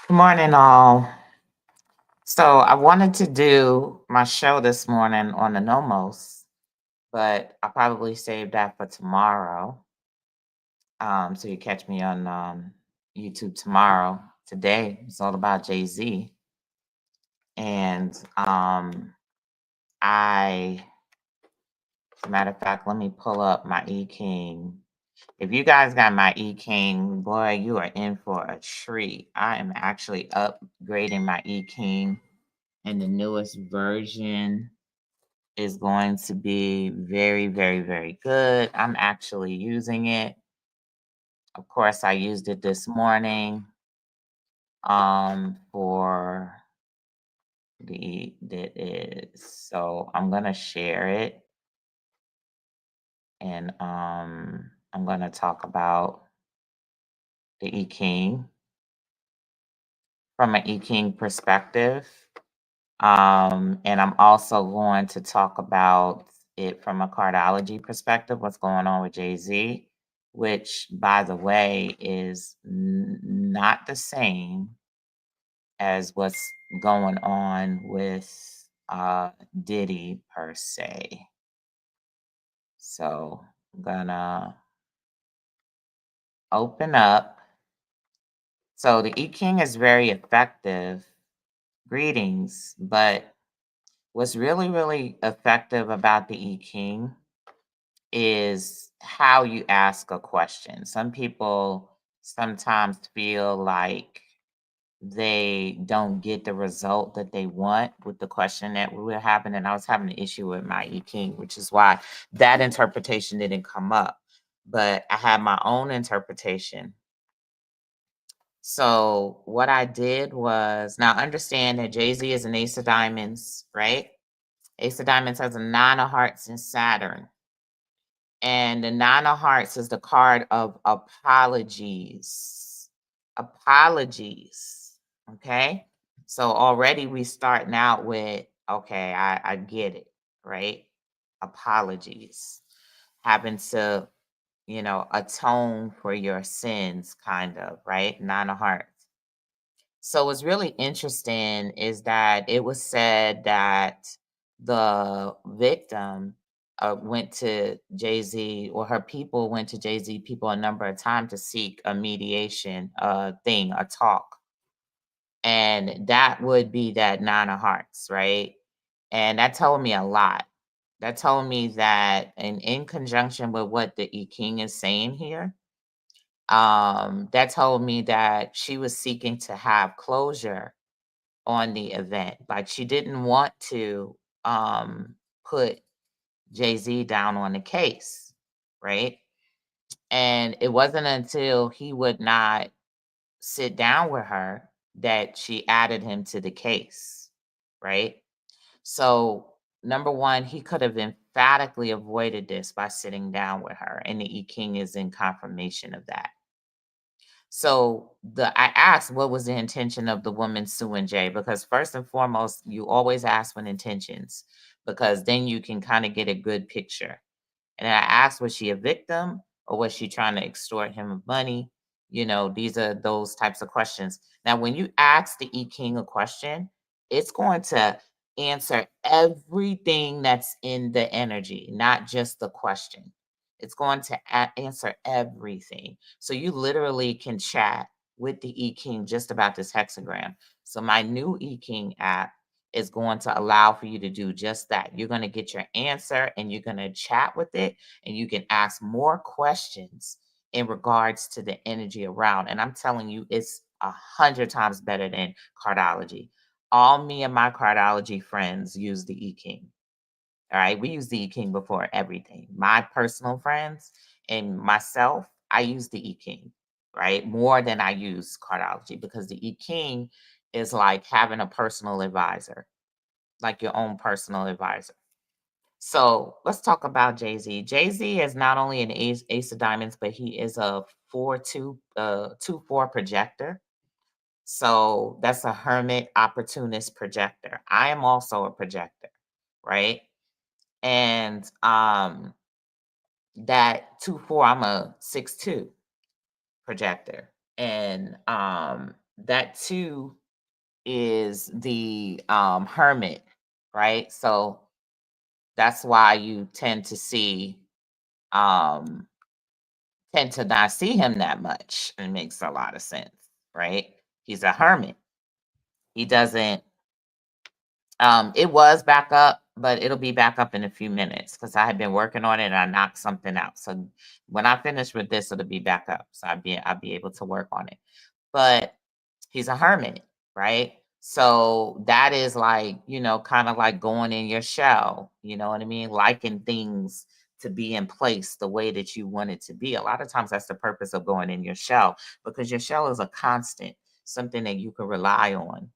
Good morning, all. So I wanted to do my show this morning on the Nomos, but I'll probably save that for tomorrow. So you catch me on YouTube tomorrow. Today it's all about Jay Z, and as a matter of fact, let me pull up my E King. If you guys got my E King, boy, you are in for a treat. I am actually upgrading my E King, and the newest version is going to be very, very, very good. I'm actually using it. Of course, I used it this morning for that is so I'm gonna share it, and I'm gonna talk about the E King from an E King perspective. And I'm also going to talk about it from a cardology perspective, what's going on with Jay Z, which, by the way, is not the same as what's going on with Diddy per se. So I'm gonna open up. So the E King is very effective. Greetings, but what's really, really effective about the E King is how you ask a question. Some people sometimes feel like they don't get the result that they want with the question that we were having. And I was having an issue with my E King, which is why that interpretation didn't come up. But I had my own interpretation. So what I did was now understand that Jay-Z is an Ace of Diamonds, right? Ace of Diamonds has a nine of hearts in Saturn. And the nine of hearts is the card of apologies. Apologies. Okay. So already we starting out with, okay, I get it, right? Apologies. Having to, atone for your sins, kind of, right? Nine of hearts. So what's really interesting is that it was said that the victim went to Jay Z, or her people went to Jay Z people a number of times to seek a mediation thing, a talk. And that would be that nine of hearts, right? And that told me a lot. That told me that, and in conjunction with what the E King is saying here, that told me that she was seeking to have closure on the event. Like, she didn't want to put Jay-Z down on the case, right? And it wasn't until he would not sit down with her that she added him to the case, right? So, number one, he could have emphatically avoided this by sitting down with her, and the E King is in confirmation of that. So I asked what was the intention of the woman suing Jay, because first and foremost, you always ask for intentions, because then you can kind of get a good picture. And I asked, was she a victim, or was she trying to extort him of money? These are those types of questions. Now, when you ask the E King a question, it's going to answer everything that's in the energy, not just the question. It's going to answer everything. So you literally can chat with the E King just about this hexagram. So my new E King app is going to allow for you to do just that. You're going to get your answer, and you're going to chat with it, and you can ask more questions in regards to the energy around. And I'm telling you, it's 100 times better than cardology. All me and my cardology friends use the E King. All right. We use the E King before everything. My personal friends and myself, I use the E King, right? More than I use cardology, because the E King is like having a personal advisor, like your own personal advisor. So let's talk about Jay Z. Jay Z is not only an ace of diamonds, but he is a 2-4 projector. So that's a hermit opportunist projector. I am also a projector, right? And that 2-4, I'm a 6-2 projector. And that too is the hermit, right? So that's why you um tend to not see him that much. It makes a lot of sense, right? He's a hermit. He doesn't it was back up, but it'll be back up in a few minutes because I had been working on it and I knocked something out. So when I finish with this, it'll be back up. So I'll be able to work on it. But he's a hermit, right? So that is like, kind of like going in your shell, you know what I mean? Liking things to be in place the way that you want it to be. A lot of times that's the purpose of going in your shell because your shell is a constant, something that you can rely on.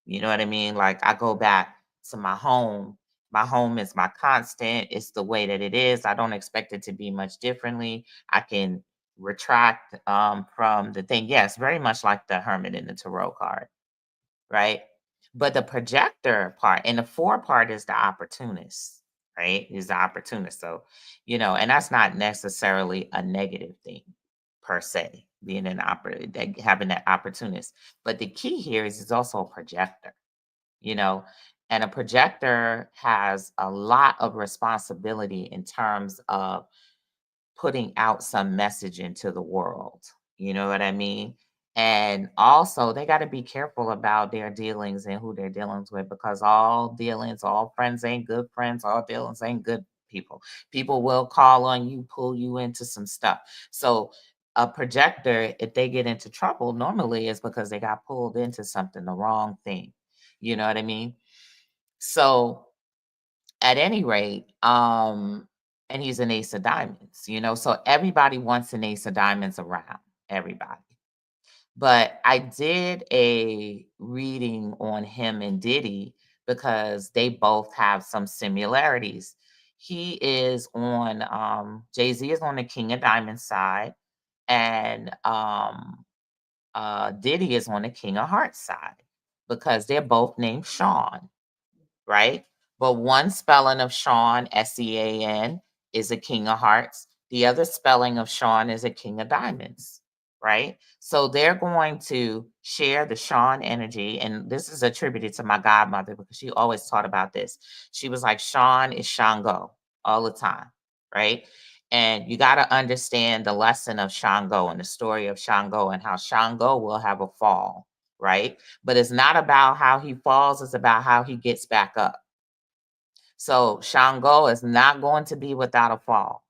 You know what I mean? Like I go back to my home. My home is my constant. It's the way that it is. I don't expect it to be much differently. I can retract from the thing. Yes, very much like the hermit in the tarot card, right? But the projector part and the four part is the opportunist, right? Is the opportunist. So, and that's not necessarily a negative thing per se, being having that opportunist. But the key here is it's also a projector, you know, and a projector has a lot of responsibility in terms of putting out some message into the world. You know what I mean? And also, they got to be careful about their dealings and who they're dealing with because all dealings, all friends ain't good friends, all dealings ain't good people. People will call on you, pull you into some stuff. So, a projector, if they get into trouble, normally is because they got pulled into something, the wrong thing. You know what I mean? So, at any rate, and he's an ace of diamonds, so everybody wants an ace of diamonds around, everybody. But I did a reading on him and Diddy because they both have some similarities. He is on Jay-Z is on the King of Diamonds side, and Diddy is on the King of Hearts side because they're both named Sean, right? But one spelling of Sean, Sean, is a king of hearts. The other spelling of Sean is a king of diamonds, right? So they're going to share the Sean energy. And this is attributed to my godmother because she always taught about this. She was like, Sean is Shango all the time, right? And you got to understand the lesson of Shango and the story of Shango and how Shango will have a fall, right? But it's not about how he falls, it's about how he gets back up. So Shango is not going to be without a fall.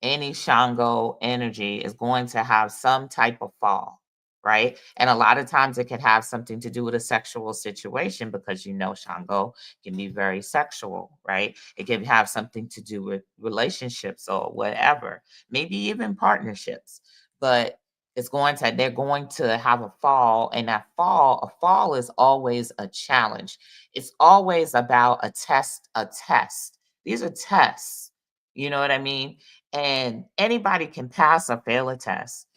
Any Shango energy is going to have some type of fall, right? And a lot of times it can have something to do with a sexual situation because Shango can be very sexual, right? It can have something to do with relationships or whatever, maybe even partnerships. But they're going to have a fall, and a fall is always a challenge. It's always about a test. These are tests. You know what I mean? And anybody can pass or fail a test.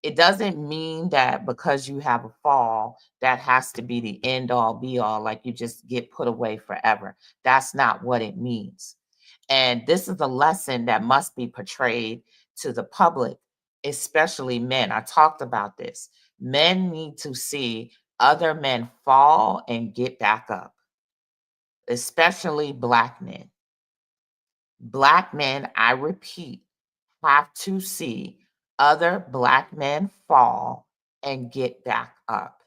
It doesn't mean that because you have a fall, that has to be the end all be all, like you just get put away forever. That's not what it means. And this is a lesson that must be portrayed to the public, especially men. I talked about this. Men need to see other men fall and get back up, especially Black men. Black men, I repeat, have to see other Black men fall and get back up,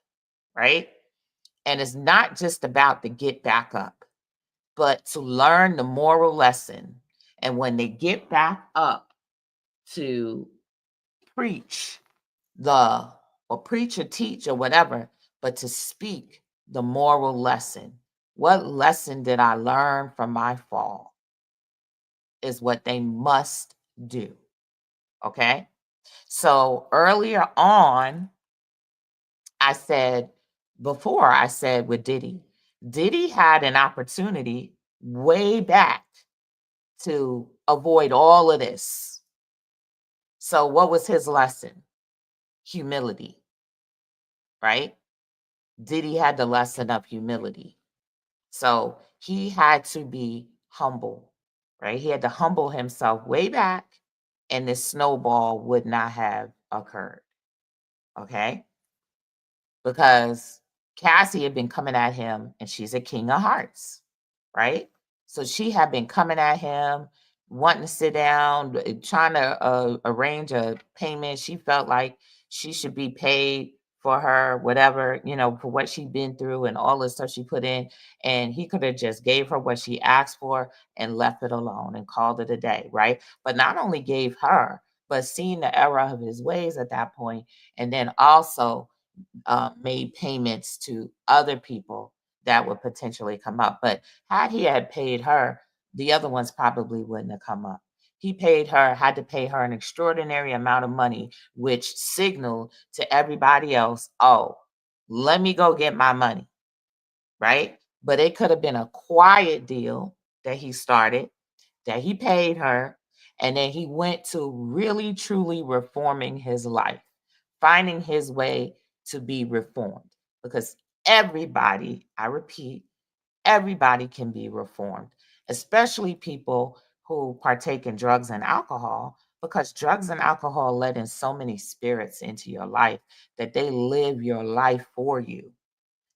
right? And it's not just about the get back up, but to learn the moral lesson. And when they get back up, to preach or preach or teach or whatever, but to speak the moral lesson. What lesson did I learn from my fall? Is what they must do. Okay. So earlier on, I said with Diddy had an opportunity way back to avoid all of this. So what was his lesson? Humility, right? Diddy had the lesson of humility. So he had to be humble, right? He had to humble himself way back, and this snowball would not have occurred. Okay. because Cassie had been coming at him, and she's a king of hearts, right? So she had been coming at him, wanting to sit down, trying to arrange a payment. She felt like she should be paid for her whatever, for what she'd been through and all the stuff she put in. And he could have just gave her what she asked for and left it alone and called it a day, right? But not only gave her, but seeing the error of his ways at that point, and then also made payments to other people that would potentially come up. But had he had paid her, the other ones probably wouldn't have come up. He paid her, had to pay her an extraordinary amount of money, which signaled to everybody else, oh, let me go get my money, right? But it could have been a quiet deal that he started, that he paid her, and then he went to really, truly reforming his life, finding his way to be reformed. Because everybody, I repeat, everybody can be reformed, especially people who partake in drugs and alcohol, because drugs and alcohol let in so many spirits into your life that they live your life for you.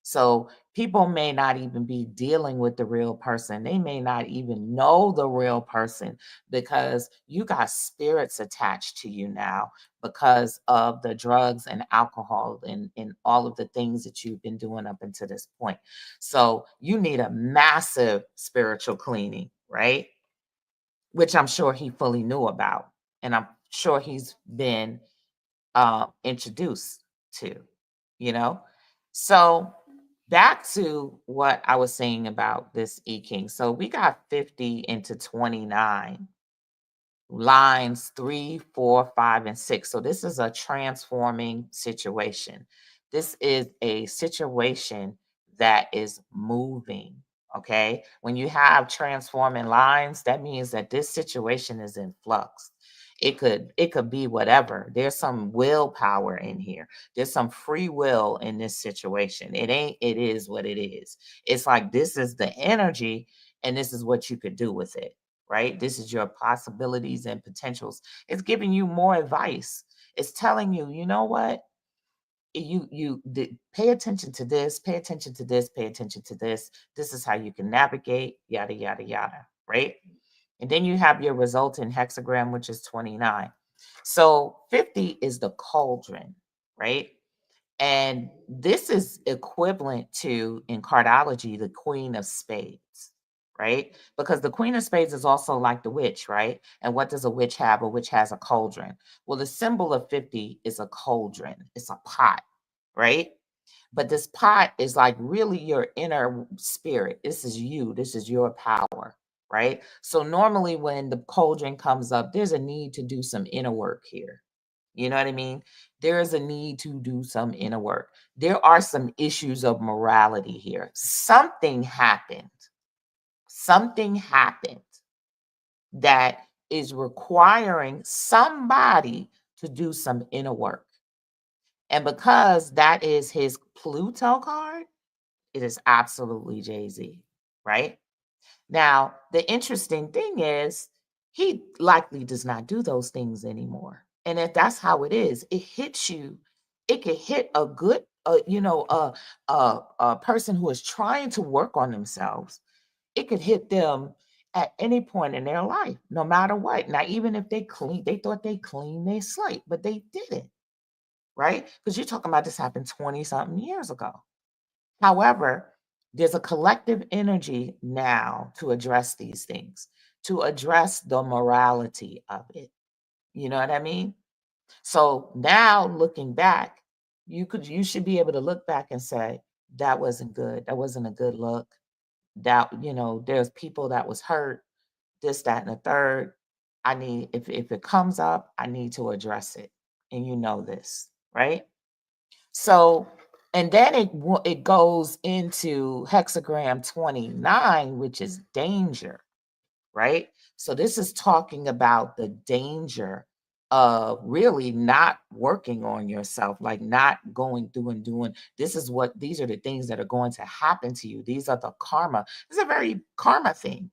So people may not even be dealing with the real person. They may not even know the real person because you got spirits attached to you now because of the drugs and alcohol and all of the things that you've been doing up until this point. So you need a massive spiritual cleaning, right? Which I'm sure he fully knew about. And I'm sure he's been introduced to, you know? So back to what I was saying about this E King. So we got 50 into 29 lines 3, 4, 5, and 6. So this is a transforming situation. This is a situation that is moving. Okay. When you have transforming lines, that means that this situation is in flux. It could be whatever. There's some willpower in here. There's some free will in this situation. It is what it is. It's like this is the energy and this is what you could do with it, right? This is your possibilities and potentials. It's giving you more advice. It's telling you, you know what? Pay attention to this, pay attention to this, pay attention to this. This is how you can navigate, yada, yada, yada, right? And then you have your resultant hexagram, which is 29. So 50 is the cauldron, right? And this is equivalent to, in cardology, the Queen of Spades, right? Because the Queen of Spades is also like the witch, right? And what does a witch have? A witch has a cauldron. Well, the symbol of 50 is a cauldron, it's a pot, right? But this pot is like really your inner spirit. This is you, this is your power, right? So normally when the cauldron comes up, there's a need to do some inner work here. You know what I mean? There is a need to do some inner work. There are some issues of morality here. Something happened. Something happened that is requiring somebody to do some inner work. And because that is his Pluto card, it is absolutely Jay-Z, right? Now, the interesting thing is he likely does not do those things anymore. And if that's how it is, it hits you. It could hit a good, a person who is trying to work on themselves. It could hit them at any point in their life, no matter what. Now, even if they thought they cleaned their slate, but they didn't, right? Because you're talking about this happened 20 something years ago. However, there's a collective energy now to address these things, to address the morality of it. You know what I mean? So now looking back, you should be able to look back and say, that wasn't good. That wasn't a good look. That, there's people that was hurt, this, that, and the third. If it comes up, I need to address it. And you know this, right? So, and then it goes into hexagram 29, which is danger, right? So this is talking about the danger of really not working on yourself, like not going through and doing. These are the things that are going to happen to you. These are the karma. It's a very karma thing.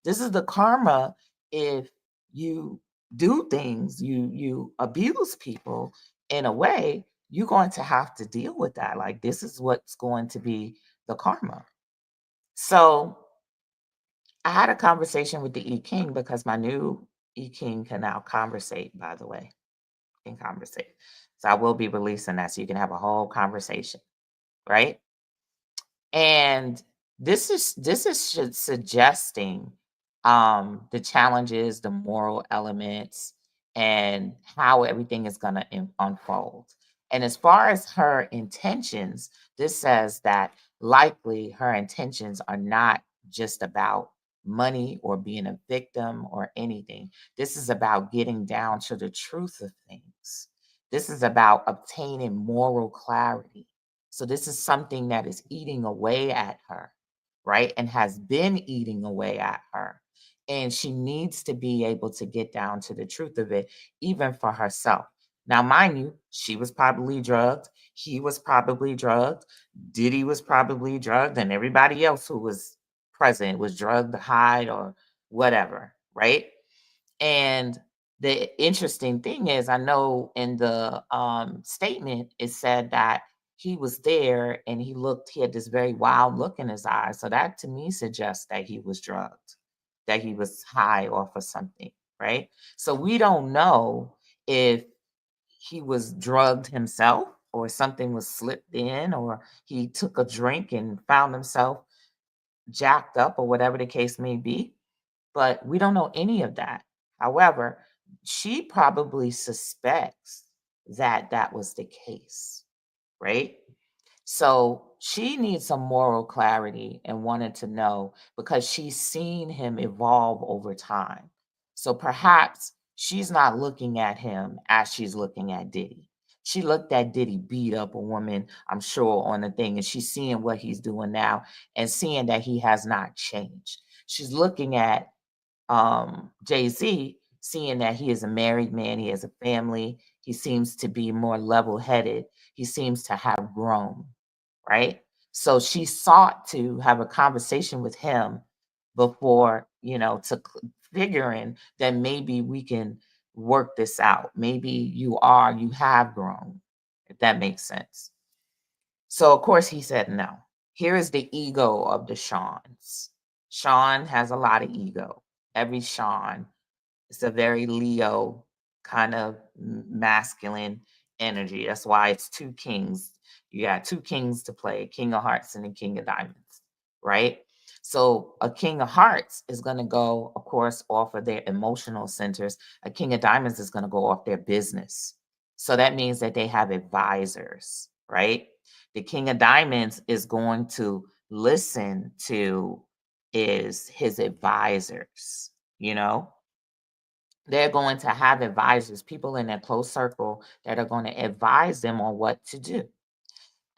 This is the karma if you do things, you abuse people in a way, you're going to have to deal with that. Like, this is what's going to be the karma. So I had a conversation with the E King because my new E King can now conversate, by the way, can conversate. So I will be releasing that so you can have a whole conversation, right? And this is suggesting the challenges, the moral elements, and how everything is going to unfold. And as far as her intentions, this says that likely her intentions are not just about money or being a victim or anything. This is about getting down to the truth of things. This is about obtaining moral clarity. So this is something that is eating away at her, right? And has been eating away at her. And she needs to be able to get down to the truth of it, even for herself. Now, mind you, she was probably drugged. He was probably drugged. Diddy was probably drugged. And everybody else who was present was drugged, high, or whatever, right? And the interesting thing is, I know in the statement, it said that he was there and he had this very wild look in his eyes. So that to me suggests that he was drugged, that he was high off of something, right? So we don't know if he was drugged himself or something was slipped in or he took a drink and found himself jacked up or whatever the case may be, but we don't know any of that. However, she probably suspects that that was the case, right? So she needs some moral clarity and wanted to know because she's seen him evolve over time. So perhaps she's not looking at him as she's looking at Diddy. She looked at Diddy beat up a woman, I'm sure, on the thing, and she's seeing what he's doing now and seeing that he has not changed. She's looking at Jay-Z, seeing that he is a married man, he has a family, he seems to be more level-headed, he seems to have grown, right? So she sought to have a conversation with him before, figuring that maybe we can work this out. Maybe you have grown, if that makes sense. So of course he said no. Here is the ego of the Shawns. Sean has a lot of ego. Every Sean is a very Leo kind of masculine energy. That's why it's two kings. You got two kings to play, King of Hearts and the King of Diamonds, right? So a King of Hearts is going to go, of course, off of their emotional centers. A King of Diamonds is going to go off their business. So that means that they have advisors, right? The King of Diamonds is going to listen to is his advisors, they're going to have advisors, people in their close circle that are going to advise them on what to do.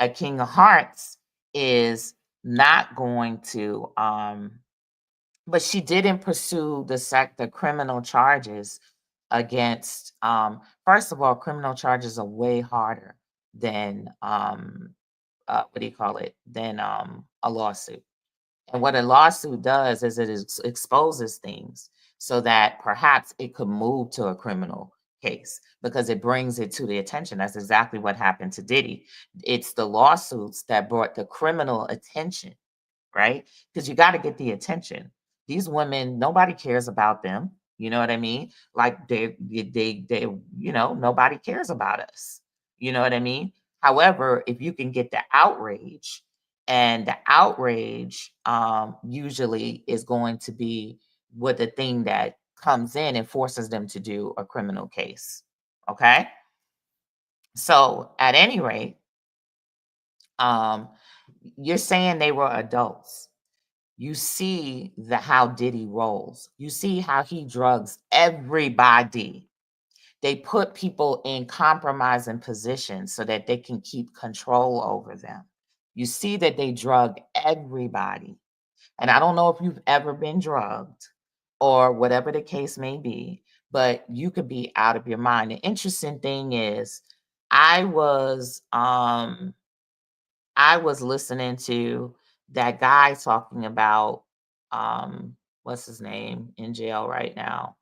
A King of Hearts is not going to, but she didn't pursue the criminal charges against, first of all, criminal charges are way harder than, what do you call it, than a lawsuit. And what a lawsuit does is it exposes things so that perhaps it could move to a criminal case because it brings it to the attention. That's exactly what happened to Diddy. It's the lawsuits that brought the criminal attention, right? Because you got to get the attention. These women, nobody cares about them. You know what I mean? Like nobody cares about us. You know what I mean? However, if you can get the outrage, and the outrage usually is going to be what the thing that comes in and forces them to do a criminal case. Okay. So at any rate, um, you're saying they were adults. You see how Diddy rolls. You see how he drugs everybody. They put people in compromising positions so that they can keep control over them. You see that they drug everybody. And I don't know if you've ever been drugged or whatever the case may be, but you could be out of your mind. The interesting thing is I was um I was listening to that guy talking about what's his name in jail right now.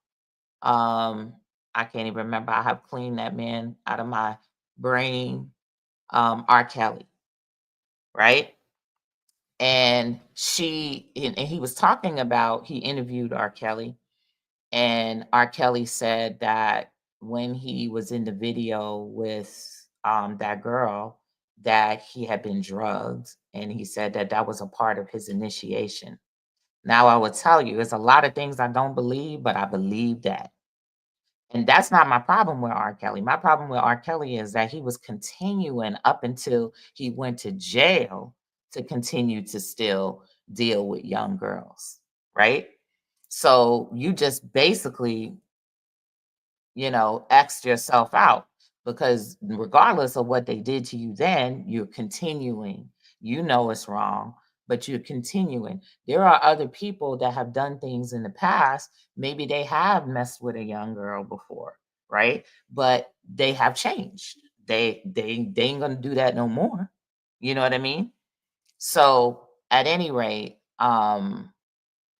Um I can't even remember. I have cleaned that man out of my brain. R. Kelly, right? And he was talking about, he interviewed R. Kelly, and R. Kelly said that when he was in the video with that girl, that he had been drugged, and he said that that was a part of his initiation. Now, I will tell you, there's a lot of things I don't believe, but I believe that. And that's not my problem with R. Kelly. My problem with R. Kelly is that he was continuing up until he went to jail to continue to still deal with young girls, right? So you just basically, X yourself out, because regardless of what they did to you then, you're continuing. You know it's wrong, but you're continuing. There are other people that have done things in the past. Maybe they have messed with a young girl before, right? But they have changed. They ain't gonna do that no more. You know what I mean? So at any rate, and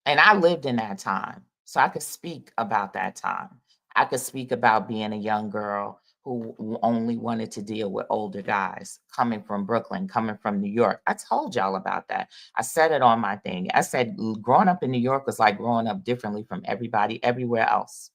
I lived in that time, so I could speak about that time. I could speak about being a young girl who only wanted to deal with older guys, coming from Brooklyn, coming from New York. I told y'all about that. I said it on my thing. I said growing up in New York was like growing up differently from everybody everywhere else.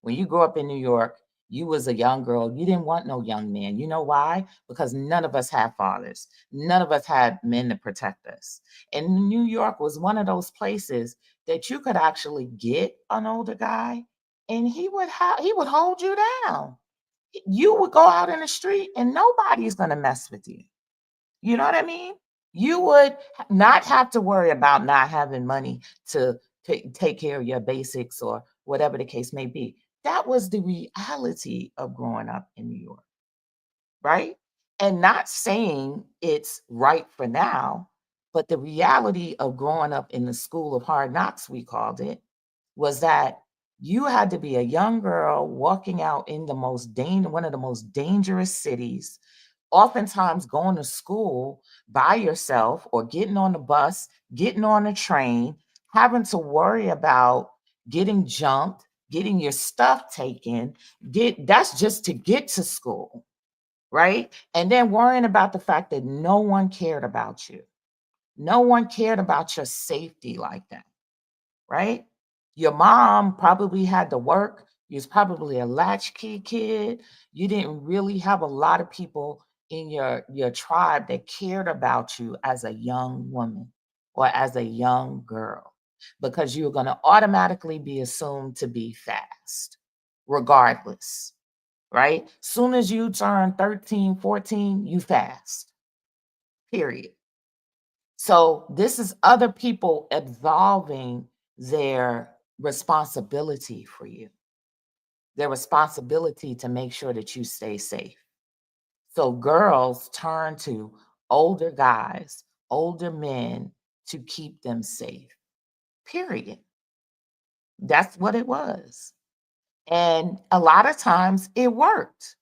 When you grew up in New York, you was a young girl. You didn't want no young man. You know why? Because none of us had fathers. None of us had men to protect us. And New York was one of those places that you could actually get an older guy, and he would hold you down. You would go out in the street and nobody's going to mess with you. You know what I mean? You would not have to worry about not having money to take care of your basics or whatever the case may be. That was the reality of growing up in New York, right? And not saying it's right for now, but the reality of growing up in the school of hard knocks, we called it, was that you had to be a young girl walking out in one of the most dangerous cities, oftentimes going to school by yourself or getting on the bus, getting on a train, having to worry about getting jumped, getting your stuff taken. That's just to get to school, right? And then worrying about the fact that no one cared about you. No one cared about your safety like that, right? Your mom probably had to work. You was probably a latchkey kid. You didn't really have a lot of people in your tribe that cared about you as a young woman or as a young girl, because you're going to automatically be assumed to be fast regardless, right? Soon as you turn 13, 14, you fast. Period. So this is other people absolving their responsibility for you, their responsibility to make sure that you stay safe. So girls turn to older guys, older men to keep them safe. Period. That's what it was. And a lot of times it worked.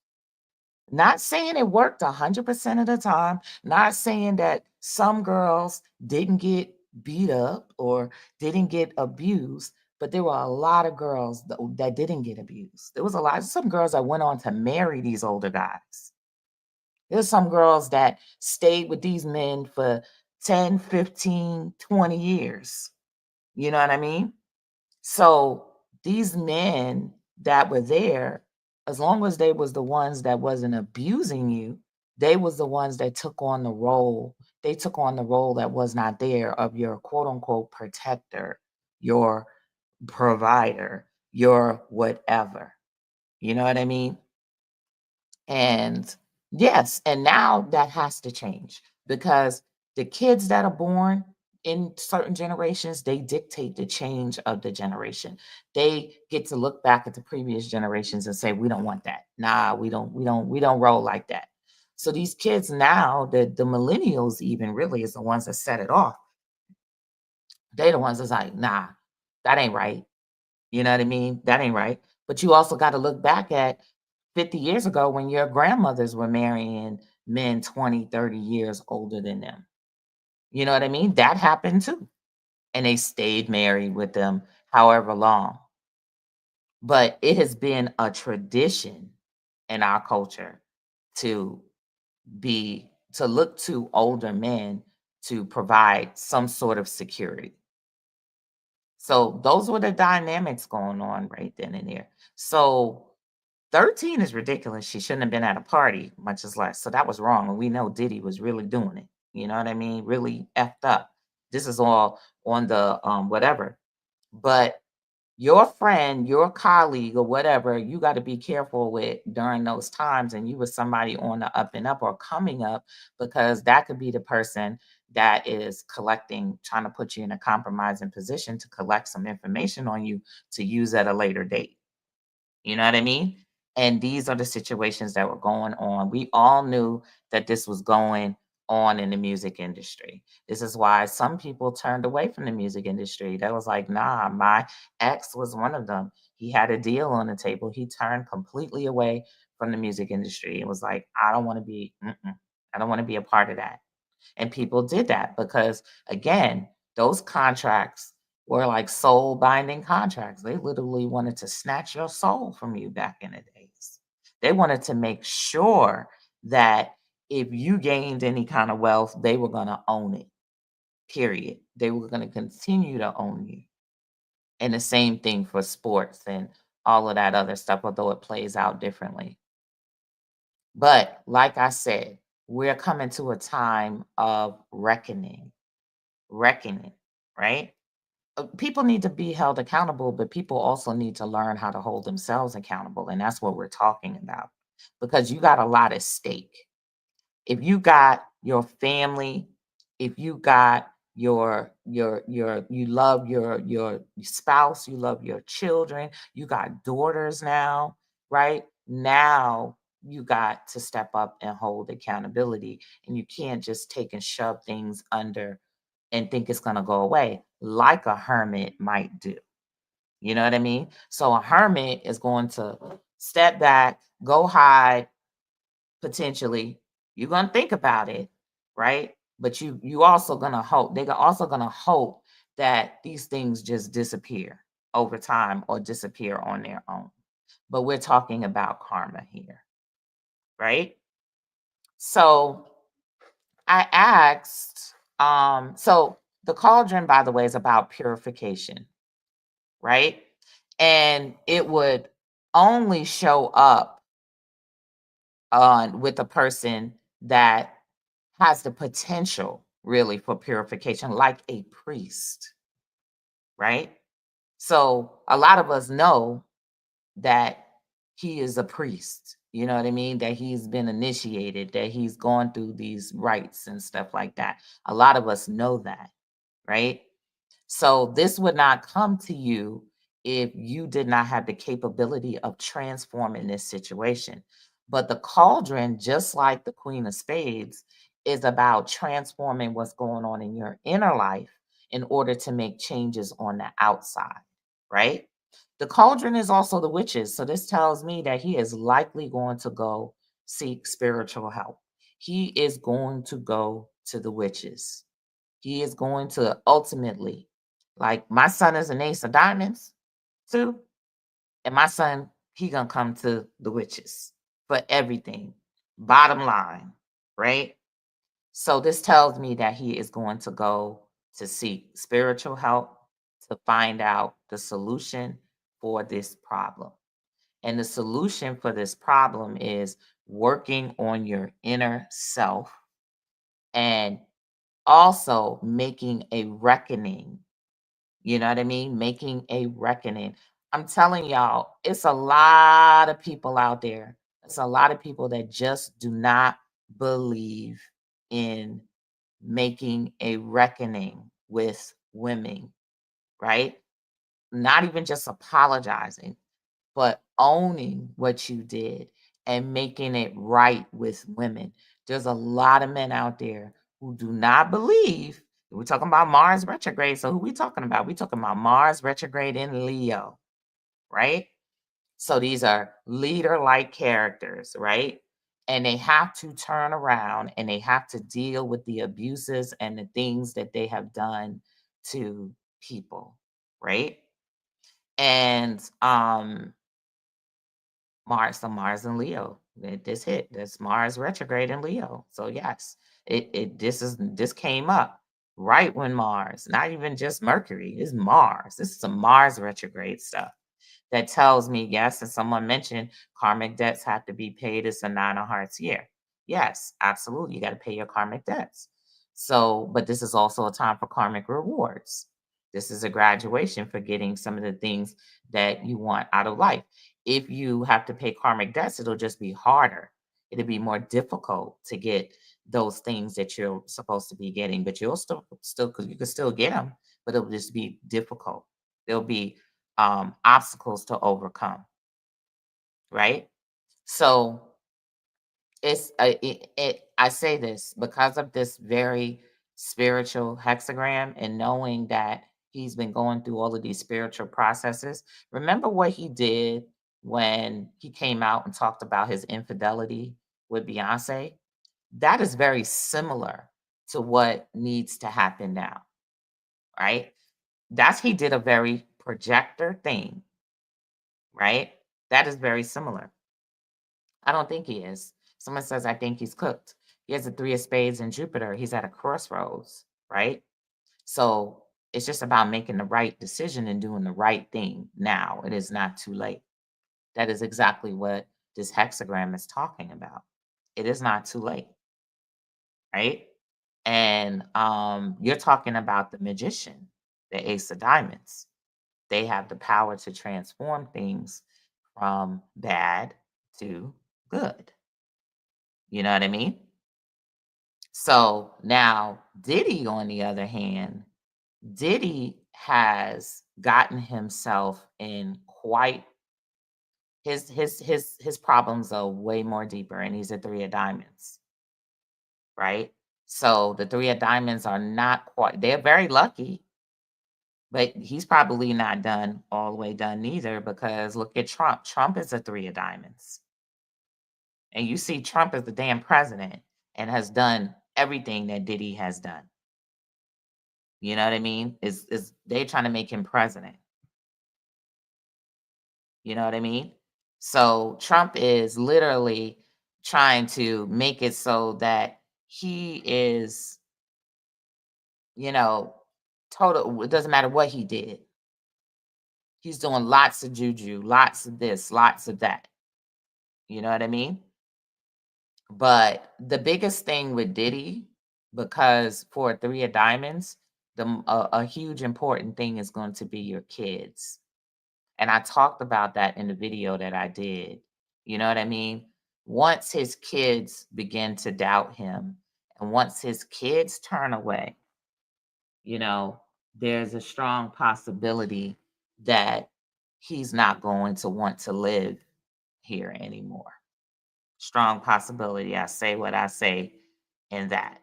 Not saying it worked 100% of the time, not saying that some girls didn't get beat up or didn't get abused, but there were a lot of girls that didn't get abused. There was some girls that went on to marry these older guys. There's some girls that stayed with these men for 10, 15, 20 years. You know what I mean? So these men that were there, as long as they was the ones that wasn't abusing you, they was the ones that took on the role. They took on the role that was not there of your quote unquote protector, your provider, your whatever. You know what I mean? And yes, and now that has to change, because the kids that are born in certain generations, they dictate the change of the generation. They get to look back at the previous generations and say, we don't want that. Nah, we don't roll like that. So these kids now, the millennials even really is the ones that set it off. They the ones that's like, nah, that ain't right. You know what I mean? That ain't right. But you also got to look back at 50 years ago when your grandmothers were marrying men 20, 30 years older than them. You know what I mean? That happened too. And they stayed married with them however long. But it has been a tradition in our culture to to look to older men to provide some sort of security. So those were the dynamics going on right then and there. So 13 is ridiculous. She shouldn't have been at a party, much as less. So that was wrong. And we know Diddy was really doing it. You know what I mean? Really effed up. This is all on the whatever. But your friend, your colleague, or whatever, you got to be careful with during those times. And you were somebody on the up and up or coming up, because that could be the person that is collecting, trying to put you in a compromising position to collect some information on you to use at a later date. You know what I mean? And these are the situations that were going on. We all knew that this was going on in the music industry. This is why some people turned away from the music industry. They was like, nah, my ex was one of them. He had a deal on the table. He turned completely away from the music industry. It was like, I don't want to be, I don't want to be a part of that. And people did that because, again, those contracts were like soul binding contracts. They literally wanted to snatch your soul from you back in the days. They wanted to make sure that if you gained any kind of wealth, they were going to own it, period. They were going to continue to own you. And the same thing for sports and all of that other stuff, although it plays out differently. But like I said, we're coming to a time of reckoning, right? People need to be held accountable, but people also need to learn how to hold themselves accountable. And that's what we're talking about, because you got a lot at stake. If you got your family, if you got you love your spouse, you love your children, you got daughters now, right? Now you got to step up and hold accountability, and you can't just take and shove things under and think it's going to go away like a hermit might do. You know what I mean? So a hermit is going to step back, go hide, potentially. You're going to think about it, right? But you also going to hope, they're also going to hope that these things just disappear over time or disappear on their own. But we're talking about karma here, right? So I asked, so the cauldron, by the way, is about purification, right? And it would only show up on with a person that has the potential really for purification, like a priest, right? So a lot of us know that he is a priest. You know what I mean? That he's been initiated, that he's gone through these rites and stuff like that. A lot of us know that, right? So this would not come to you if you did not have the capability of transforming this situation. But the cauldron, just like the Queen of Spades, is about transforming what's going on in your inner life in order to make changes on the outside, right? The cauldron is also the witches. So this tells me that he is likely going to go seek spiritual help. He is going to go to the witches. He is going to ultimately, like my son is an ace of diamonds too. And my son, he gonna come to the witches for everything. Bottom line, right? So this tells me that he is going to go to seek spiritual help to find out the solution for this problem. And the solution for this problem is working on your inner self and also making a reckoning. You know what I mean? Making a reckoning. I'm telling y'all, it's a lot of people out there. It's a lot of people that just do not believe in making a reckoning with women, right? Not even just apologizing, but owning what you did and making it right with women. There's a lot of men out there who do not believe. We're talking about Mars retrograde. So who we talking about? We talking about Mars retrograde in Leo, right? So these are leader-like characters, right? And they have to turn around and they have to deal with the abuses and the things that they have done to people, right? And Mars and Leo. This hit. That's Mars retrograde in Leo. So yes, this came up right when Mars, not even just Mercury, it's Mars. This is some Mars retrograde stuff that tells me, yes, and someone mentioned karmic debts have to be paid. It's a 9 of hearts year. Yes, absolutely. You got to pay your karmic debts. So, but this is also a time for karmic rewards. This is a graduation for getting some of the things that you want out of life. If you have to pay karmic debts, it'll just be harder. It'll be more difficult to get those things that you're supposed to be getting, but you'll still, because you can still get them, but it'll just be difficult. There'll be obstacles to overcome, right? So I say this because of this very spiritual hexagram and knowing that he's been going through all of these spiritual processes. Remember what he did when he came out and talked about his infidelity with Beyonce? That is very similar to what needs to happen now, right? That's he did a very projector thing, right? That is very similar. I don't think he is. Someone says, I think he's cooked. He has a 3 of spades in Jupiter. He's at a crossroads, right? So it's just about making the right decision and doing the right thing now. It is not too late. That is exactly what this hexagram is talking about. It is not too late, right? And you're talking about the magician, the Ace of Diamonds. They have the power to transform things from bad to good. You know what I mean? So now Diddy, on the other hand, Diddy has gotten himself in quite his problems are way more deeper, and he's a 3 of diamonds, right? So the 3 of diamonds are not quite, they're very lucky, but he's probably not done all the way done either, because look at Trump. Trump is a 3 of diamonds. And you see Trump as the damn president and has done everything that Diddy has done. You know what I mean? Is they trying to make him president. You know what I mean? So Trump is literally trying to make it so that he is, you know, total. It doesn't matter what he did. He's doing lots of juju, lots of this, lots of that. You know what I mean? But the biggest thing with Diddy, because for 3 of diamonds, a huge important thing is going to be your kids. And I talked about that in the video that I did. You know what I mean? Once his kids begin to doubt him, and once his kids turn away, you know, there's a strong possibility that he's not going to want to live here anymore. Strong possibility. I say what I say in that,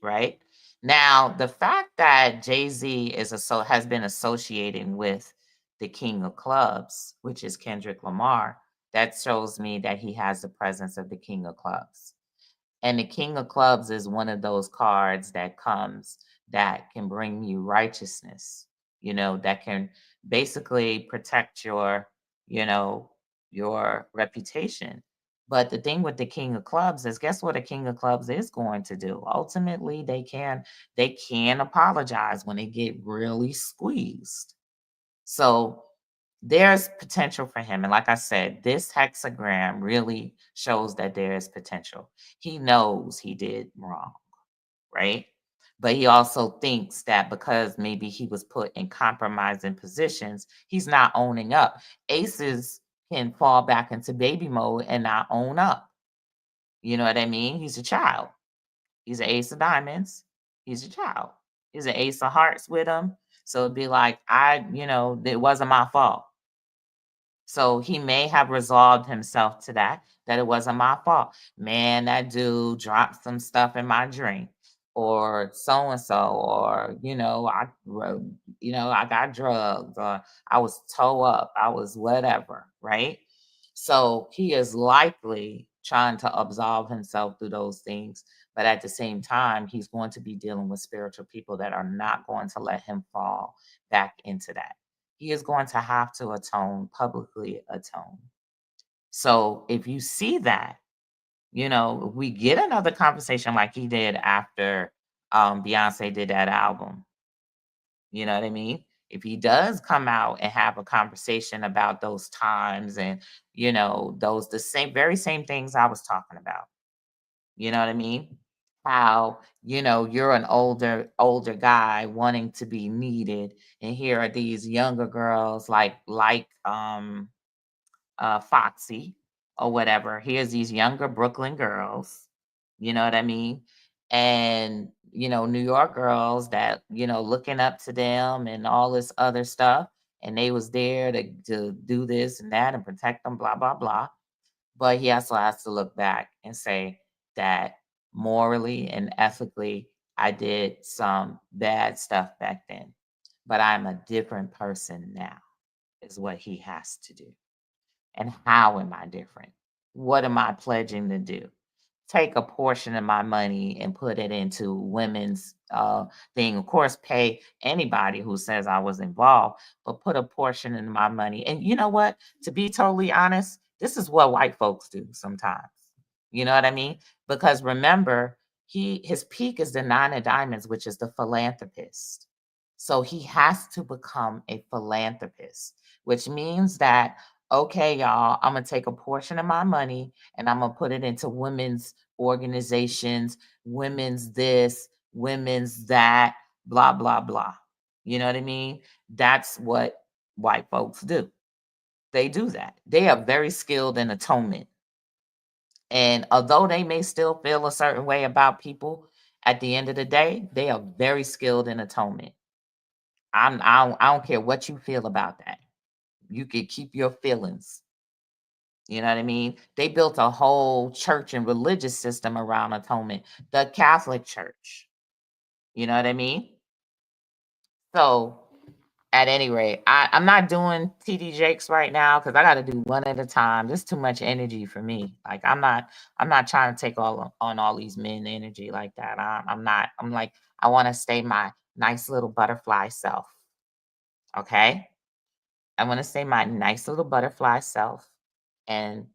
right? Now, the fact that Jay-Z has been associating with the King of Clubs, which is Kendrick Lamar, that shows me that he has the presence of the King of Clubs. And the King of Clubs is one of those cards that comes that can bring you righteousness, that can basically protect your reputation. But the thing with the King of Clubs is, guess what a King of Clubs is going to do? Ultimately, they can apologize when they get really squeezed. So there's potential for him. And like I said, this hexagram really shows that there is potential. He knows he did wrong, right? But he also thinks that because maybe he was put in compromising positions, he's not owning up. Aces can fall back into baby mode and not own up. You know what I mean? He's a child. He's an ace of diamonds. He's a child. He's an ace of hearts with him. So it'd be like, it wasn't my fault. So he may have resolved himself to that it wasn't my fault. Man, that dude dropped some stuff in my drink, or so and so, or I got drugs, or I was toe up, I was whatever, right? So he is likely trying to absolve himself through those things, but at the same time, he's going to be dealing with spiritual people that are not going to let him fall back into that. He is going to have to atone, publicly atone. So if you see that, if we get another conversation like he did after Beyonce did that album, you know what I mean? If he does come out and have a conversation about those times and, those the same very same things I was talking about. You know what I mean? How, you're an older guy wanting to be needed, and here are these younger girls like Foxy or whatever. Here's these younger Brooklyn girls, you know what I mean? And, New York girls that, looking up to them and all this other stuff. And they was there to do this and that and protect them, blah, blah, blah. But he also has to look back and say that morally and ethically, I did some bad stuff back then. But I'm a different person now, is what he has to do. And how am I different? What am I pledging to do? Take a portion of my money and put it into women's thing. Of course, pay anybody who says I was involved, but put a portion of my money. And you know what? To be totally honest, this is what white folks do sometimes. You know what I mean? Because remember, his peak is the nine of diamonds, which is the philanthropist. So he has to become a philanthropist, which means that, okay, y'all, I'm gonna take a portion of my money and I'm gonna put it into women's organizations, women's this, women's that, blah, blah, blah. You know what I mean? That's what white folks do. They do that. They are very skilled in atonement. And although they may still feel a certain way about people, at the end of the day, they are very skilled in atonement. I don't care what you feel about that. You can keep your feelings. You know what I mean? They built a whole church and religious system around atonement, the Catholic Church. You know what I mean? So, at any rate, I'm not doing TD Jakes right now because I got to do one at a time. There's too much energy for me. Like I'm not trying to take on all these men energy like that. I'm not. I'm like I want to stay my nice little butterfly self. Okay, I want to stay my nice little butterfly self and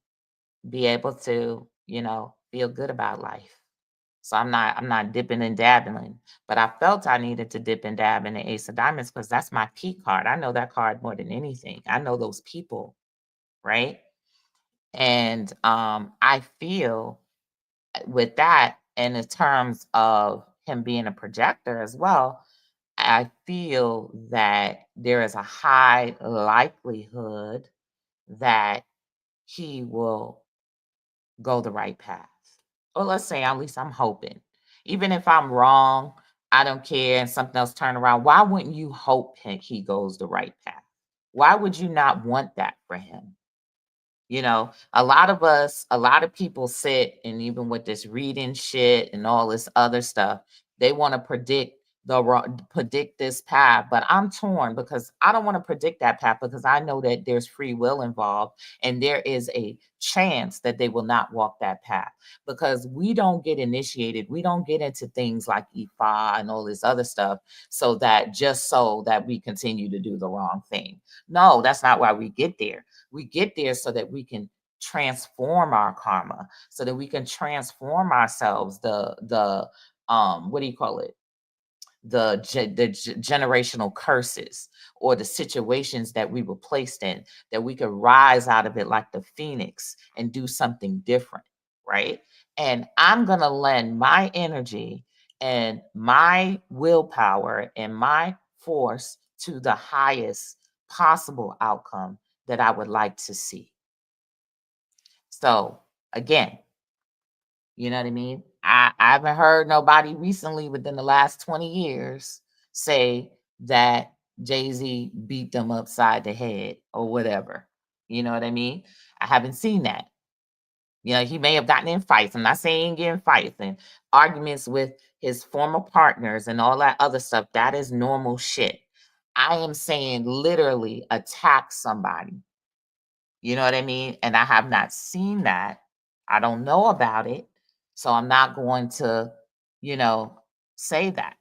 be able to, feel good about life. So I'm not dipping and dabbling, but I felt I needed to dip and dab in the Ace of Diamonds because that's my peak card. I know that card more than anything. I know those people, right? And I feel with that, and in terms of him being a projector as well, I feel that there is a high likelihood that he will go the right path. Or let's say, at least I'm hoping. Even if I'm wrong, I don't care, and something else turn around. Why wouldn't you hope he goes the right path? Why would you not want that for him? A lot of us, a lot of people sit and even with this reading shit and all this other stuff, they want to predict this path. But I'm torn because I don't want to predict that path because I know that there's free will involved and there is a chance that they will not walk that path because we don't get initiated. We don't get into things like Ifa and all this other stuff so that we continue to do the wrong thing. No, that's not why we get there. We get there so that we can transform our karma, so that we can transform ourselves, the what do you call it, the generational curses or the situations that we were placed in, that we could rise out of it like the phoenix and do something different, right? And I'm going to lend my energy and my willpower and my force to the highest possible outcome that I would like to see. So again, you know what I mean? I haven't heard nobody recently within the last 20 years say that Jay-Z beat them upside the head or whatever. You know what I mean? I haven't seen that. He may have gotten in fights. I'm not saying getting fights and arguments with his former partners and all that other stuff. That is normal shit. I am saying literally attack somebody. You know what I mean? And I have not seen that. I don't know about it. So I'm not going to, you know, say that.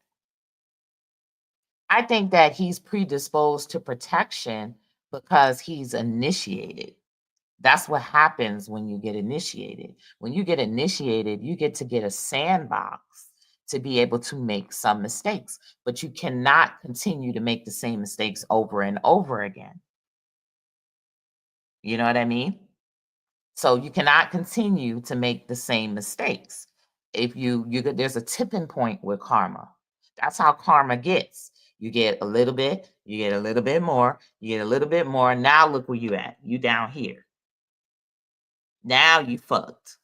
I think that he's predisposed to protection because he's initiated. That's what happens when you get initiated. When you get initiated, you get to get a sandbox to be able to make some mistakes, but you cannot continue to make the same mistakes over and over again. You know what I mean? So you cannot continue to make the same mistakes. If there's a tipping point with karma. That's how karma gets. You get a little bit, you get a little bit more, you get a little bit more. Now look where you at. You down here. Now you fucked,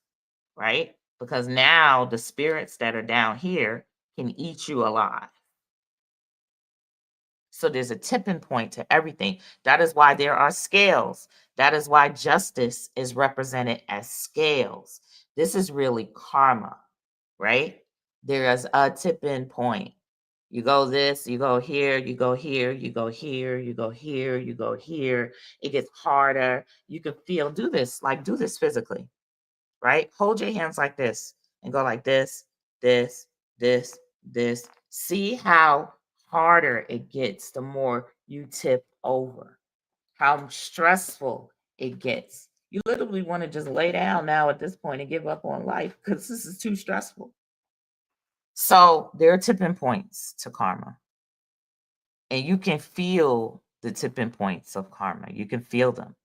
right? Because now the spirits that are down here can eat you alive. So there's a tipping point to everything. That is why there are scales. That is why justice is represented as scales. This is really karma, right? There is a tipping point. You go this, you go here, you go here, you go here, you go here, you go here. It gets harder. You can feel, do this physically, right? Hold your hands like this and go like this, this, this, this. See how harder it gets the more you tip over, how stressful it gets. You literally want to just lay down now at this point and give up on life because this is too stressful. So there are tipping points to karma. And you can feel the tipping points of karma. You can feel them.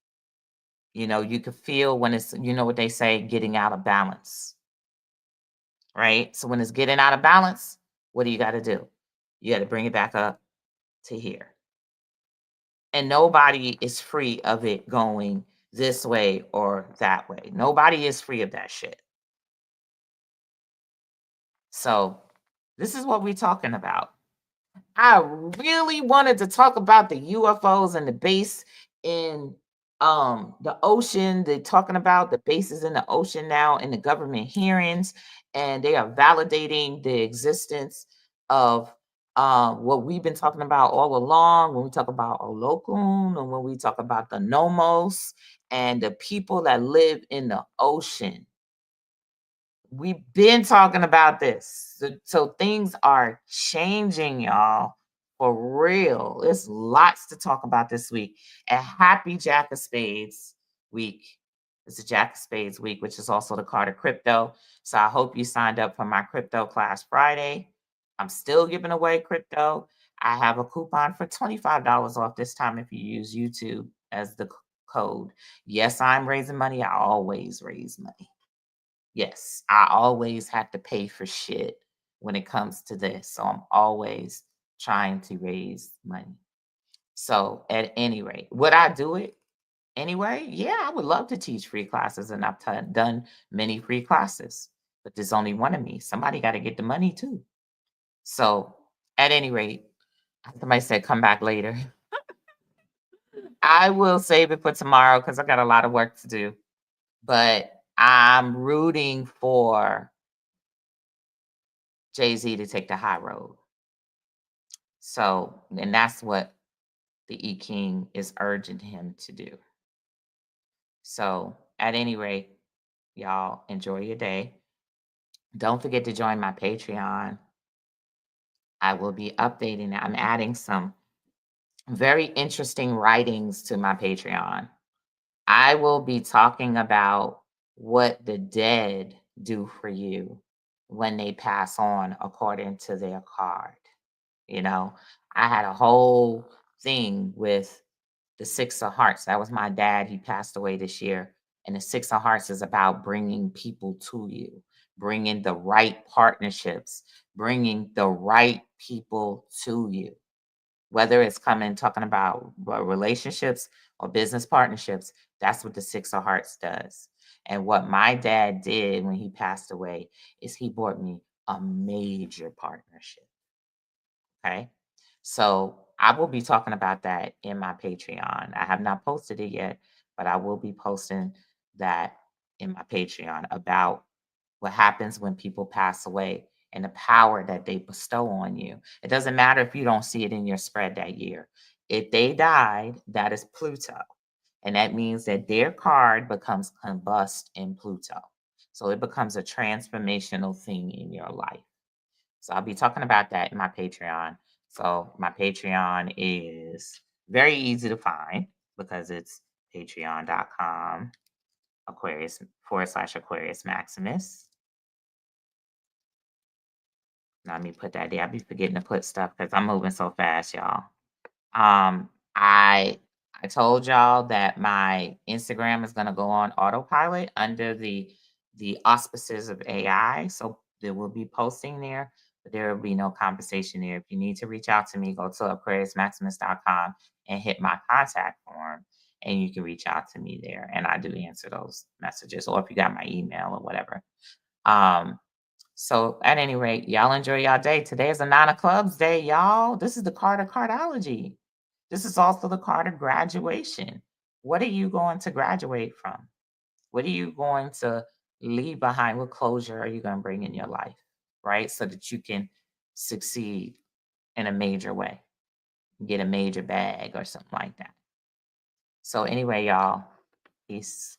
You know, you can feel when it's, you know what they say, getting out of balance. Right? So when it's getting out of balance, what do you got to do? You got to bring it back up to here. And nobody is free of it going this way or that way. Nobody is free of that shit. So this is what we're talking about. I really wanted to talk about the UFOs and the base in the ocean. They're talking about the bases in the ocean now in the government hearings, and they are validating the existence of what we've been talking about all along when we talk about Olokun and when we talk about the Nomos and the people that live in the ocean. We've been talking about this. So things are changing, y'all, for real. There's lots to talk about this week. A happy Jack of Spades week. It's a Jack of Spades week, which is also the card of crypto. So I hope you signed up for my crypto class Friday. I'm still giving away crypto. I have a coupon for $25 off this time if you use YouTube as the code. Yes, I'm raising money. I always raise money. Yes, I always have to pay for shit when it comes to this. So I'm always trying to raise money. So at any rate, would I do it anyway? Yeah, I would love to teach free classes, and I've done many free classes, but there's only one of me. Somebody got to get the money too. So at any rate, somebody said come back later. I will save it for tomorrow because I got a lot of work to do. But I'm rooting for Jay-Z to take the high road. So, and that's what the E King is urging him to do. So, at any rate, y'all enjoy your day. Don't forget to join my Patreon. I will be updating it. I'm adding some very interesting writings to my Patreon. I will be talking about what the dead do for you when they pass on according to their card. You know, I had a whole thing with the Six of Hearts. That was my dad. He passed away this year. And the Six of Hearts is about bringing people to you, bringing the right partnerships, bringing the right people to you. Whether it's coming talking about relationships or business partnerships, that's what the Six of Hearts does. And what my dad did when he passed away is he brought me a major partnership. Okay. So I will be talking about that in my Patreon. I have not posted it yet, but I will be posting that in my Patreon about what happens when people pass away and the power that they bestow on you. It doesn't matter if you don't see it in your spread that year. If they died, that is Pluto. And that means that their card becomes combust in Pluto. So it becomes a transformational thing in your life. So I'll be talking about that in my Patreon. So my Patreon is very easy to find because it's patreon.com Aquarius / Aquarius Maximus. Let me put that there. I be forgetting to put stuff because I'm moving so fast, y'all. Um, I I told y'all that my Instagram is gonna go on autopilot under the auspices of AI. So there will be posting there, but there will be no conversation there. If you need to reach out to me, go to AquariusMaximus.com and hit my contact form, and you can reach out to me there. And I do answer those messages, or if you got my email or whatever. Um, so at any rate, y'all enjoy y'all day. Today is a 9 of Clubs day, y'all. This is the card of cardology. This is also the card of graduation. What are you going to graduate from? What are you going to leave behind? What closure are you going to bring in your life, right? So that you can succeed in a major way, get a major bag or something like that. So anyway, y'all, peace.